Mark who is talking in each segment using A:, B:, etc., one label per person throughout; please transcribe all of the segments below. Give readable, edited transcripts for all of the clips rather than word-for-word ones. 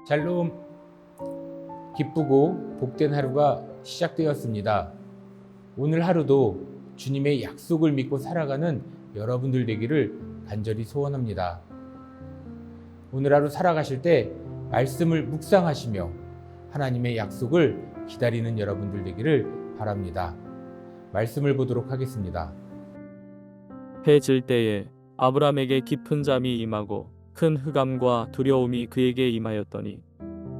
A: 샬롬. 기쁘고 복된 하루가 시작되었습니다. 오늘 하루도 주님의 약속을 믿고 살아가는 여러분들 되기를 간절히 소원합니다. 오늘 하루 살아가실 때 말씀을 묵상하시며 하나님의 약속을 기다리는 여러분들 되기를 바랍니다. 말씀을 보도록 하겠습니다.
B: 해 질 때에 아브람에게 깊은 잠이 임하고 큰 흑암과 두려움이 그에게 임하였더니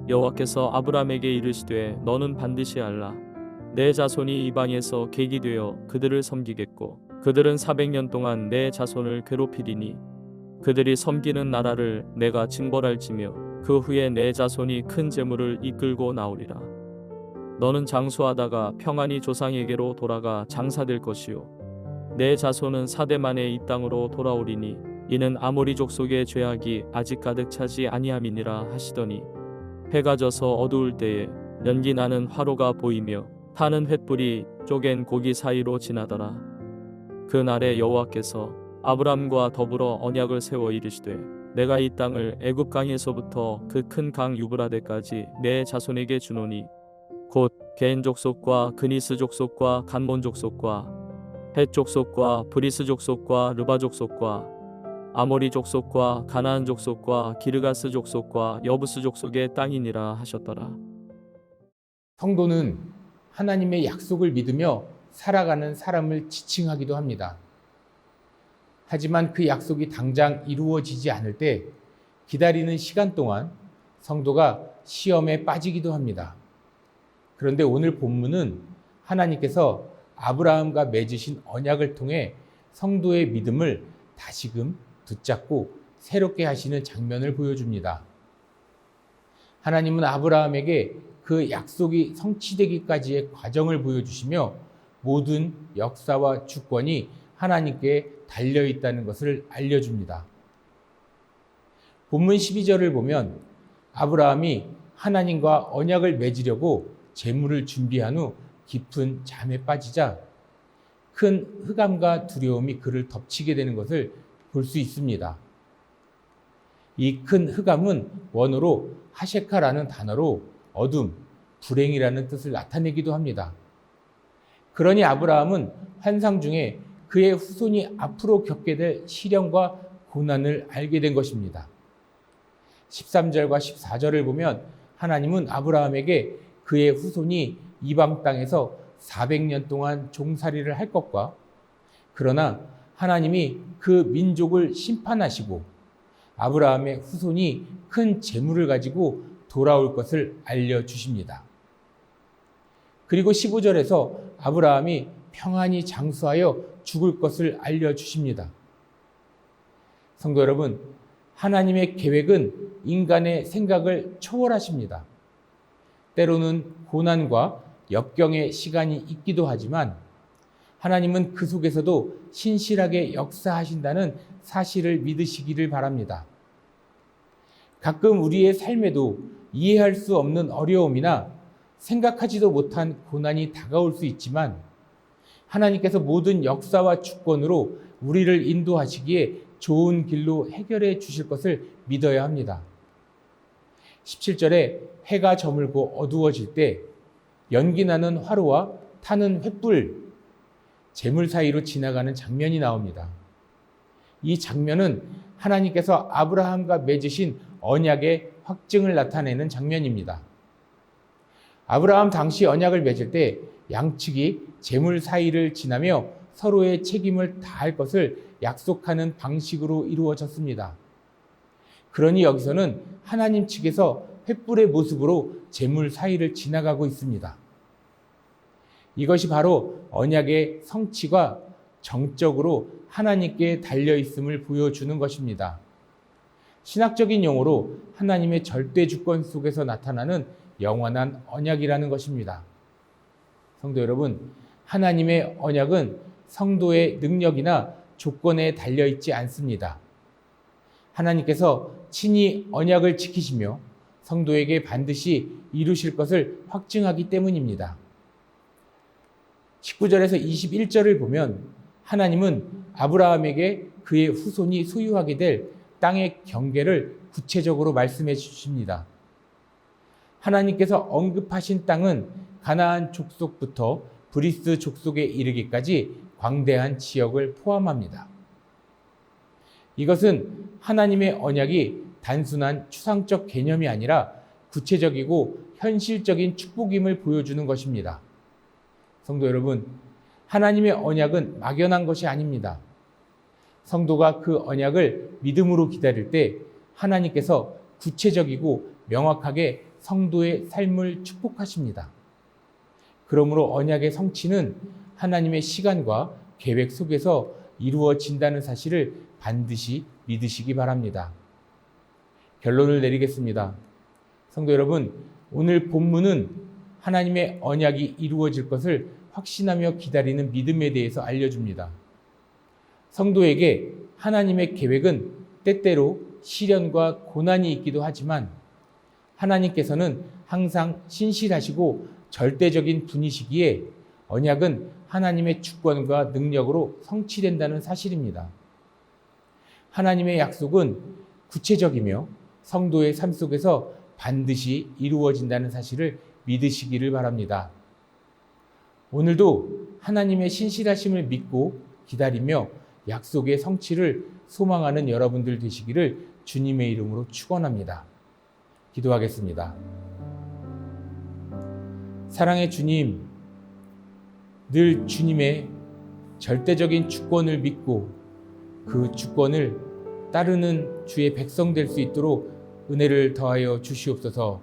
B: 여호와께서 아브람에게 이르시되 너는 반드시 알라. 내 자손이 이방에서 객이 되어 그들을 섬기겠고 그들은 400년 동안 내 자손을 괴롭히리니 그들이 섬기는 나라를 내가 징벌할지며 그 후에 내 자손이 큰 재물을 이끌고 나오리라. 너는 장수하다가 평안히 조상에게로 돌아가 장사될 것이요 내 자손은 4대 만에 이 땅으로 돌아오리니 이는 아모리 족속의 죄악이 아직 가득 차지 아니함이니라 하시더니 해가 져서 어두울 때에 연기 나는 화로가 보이며 타는 횃불이 쪼갠 고기 사이로 지나더라. 그날에 여호와께서 아브람과 더불어 언약을 세워 이르시되 내가 이 땅을 애굽 강에서부터 그 큰 강 유브라데까지 내 자손에게 주노니 곧 겐 족속과 그니스 족속과 간몬 족속과 헷 족속과 브리스 족속과 르바 족속과 아모리 족속과 가나안 족속과 기르가스 족속과 여부스 족속의 땅이니라 하셨더라.
A: 성도는 하나님의 약속을 믿으며 살아가는 사람을 지칭하기도 합니다. 하지만 그 약속이 당장 이루어지지 않을 때 기다리는 시간 동안 성도가 시험에 빠지기도 합니다. 그런데 오늘 본문은 하나님께서 아브라함과 맺으신 언약을 통해 성도의 믿음을 다시금 붙잡고 새롭게 하시는 장면을 보여줍니다. 하나님은 아브라함에게 그 약속이 성취되기까지의 과정을 보여주시며 모든 역사와 주권이 하나님께 달려있다는 것을 알려줍니다. 본문 12절을 보면 아브라함이 하나님과 언약을 맺으려고 재물을 준비한 후 깊은 잠에 빠지자 큰 흑암과 두려움이 그를 덮치게 되는 것을 볼 수 있습니다. 이 큰 흑암은 원어로 하셰카라는 단어로 어둠, 불행이라는 뜻을 나타내기도 합니다. 그러니 아브라함은 환상 중에 그의 후손이 앞으로 겪게 될 시련과 고난을 알게 된 것입니다. 13절과 14절을 보면 하나님은 아브라함에게 그의 후손이 이방 땅에서 400년 동안 종살이를 할 것과 그러나 하나님이 그 민족을 심판하시고 아브라함의 후손이 큰 재물을 가지고 돌아올 것을 알려주십니다. 그리고 15절에서 아브라함이 평안히 장수하여 죽을 것을 알려주십니다. 성도 여러분, 하나님의 계획은 인간의 생각을 초월하십니다. 때로는 고난과 역경의 시간이 있기도 하지만 하나님은 그 속에서도 신실하게 역사하신다는 사실을 믿으시기를 바랍니다. 가끔 우리의 삶에도 이해할 수 없는 어려움이나 생각하지도 못한 고난이 다가올 수 있지만 하나님께서 모든 역사와 주권으로 우리를 인도하시기에 좋은 길로 해결해 주실 것을 믿어야 합니다. 17절에 해가 저물고 어두워질 때 연기 나는 화로와 타는 횃불, 재물 사이로 지나가는 장면이 나옵니다. 이 장면은 하나님께서 아브라함과 맺으신 언약의 확증을 나타내는 장면입니다. 아브라함 당시 언약을 맺을 때 양측이 재물 사이를 지나며 서로의 책임을 다할 것을 약속하는 방식으로 이루어졌습니다. 그러니 여기서는 하나님 측에서 횃불의 모습으로 재물 사이를 지나가고 있습니다. 이것이 바로 언약의 성취가 정적으로 하나님께 달려있음을 보여주는 것입니다. 신학적인 용어로 하나님의 절대 주권 속에서 나타나는 영원한 언약이라는 것입니다. 성도 여러분, 하나님의 언약은 성도의 능력이나 조건에 달려있지 않습니다. 하나님께서 친히 언약을 지키시며 성도에게 반드시 이루실 것을 확증하기 때문입니다. 19절에서 21절을 보면 하나님은 아브라함에게 그의 후손이 소유하게 될 땅의 경계를 구체적으로 말씀해 주십니다. 하나님께서 언급하신 땅은 가나안 족속부터 브리스 족속에 이르기까지 광대한 지역을 포함합니다. 이것은 하나님의 언약이 단순한 추상적 개념이 아니라 구체적이고 현실적인 축복임을 보여주는 것입니다. 성도 여러분, 하나님의 언약은 막연한 것이 아닙니다. 성도가 그 언약을 믿음으로 기다릴 때 하나님께서 구체적이고 명확하게 성도의 삶을 축복하십니다. 그러므로 언약의 성취는 하나님의 시간과 계획 속에서 이루어진다는 사실을 반드시 믿으시기 바랍니다. 결론을 내리겠습니다. 성도 여러분, 오늘 본문은 하나님의 언약이 이루어질 것을 확신하며 기다리는 믿음에 대해서 알려줍니다. 성도에게 하나님의 계획은 때때로 시련과 고난이 있기도 하지만 하나님께서는 항상 신실하시고 절대적인 분이시기에 언약은 하나님의 주권과 능력으로 성취된다는 사실입니다. 하나님의 약속은 구체적이며 성도의 삶 속에서 반드시 이루어진다는 사실을 믿으시기를 바랍니다. 오늘도 하나님의 신실하심을 믿고 기다리며 약속의 성취를 소망하는 여러분들 되시기를 주님의 이름으로 축원합니다. 기도하겠습니다. 사랑의 주님, 늘 주님의 절대적인 주권을 믿고 그 주권을 따르는 주의 백성 될 수 있도록 은혜를 더하여 주시옵소서.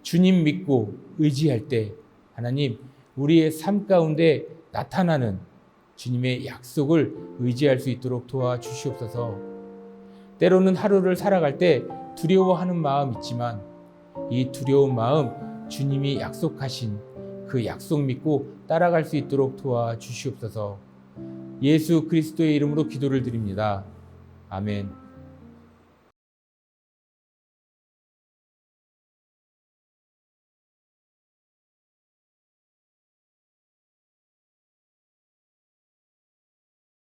A: 주님 믿고 의지할 때 하나님, 우리의 삶 가운데 나타나는 주님의 약속을 의지할 수 있도록 도와주시옵소서. 때로는 하루를 살아갈 때 두려워하는 마음 있지만 이 두려운 마음 주님이 약속하신 그 약속 믿고 따라갈 수 있도록 도와주시옵소서. 예수 그리스도의 이름으로 기도를 드립니다. 아멘.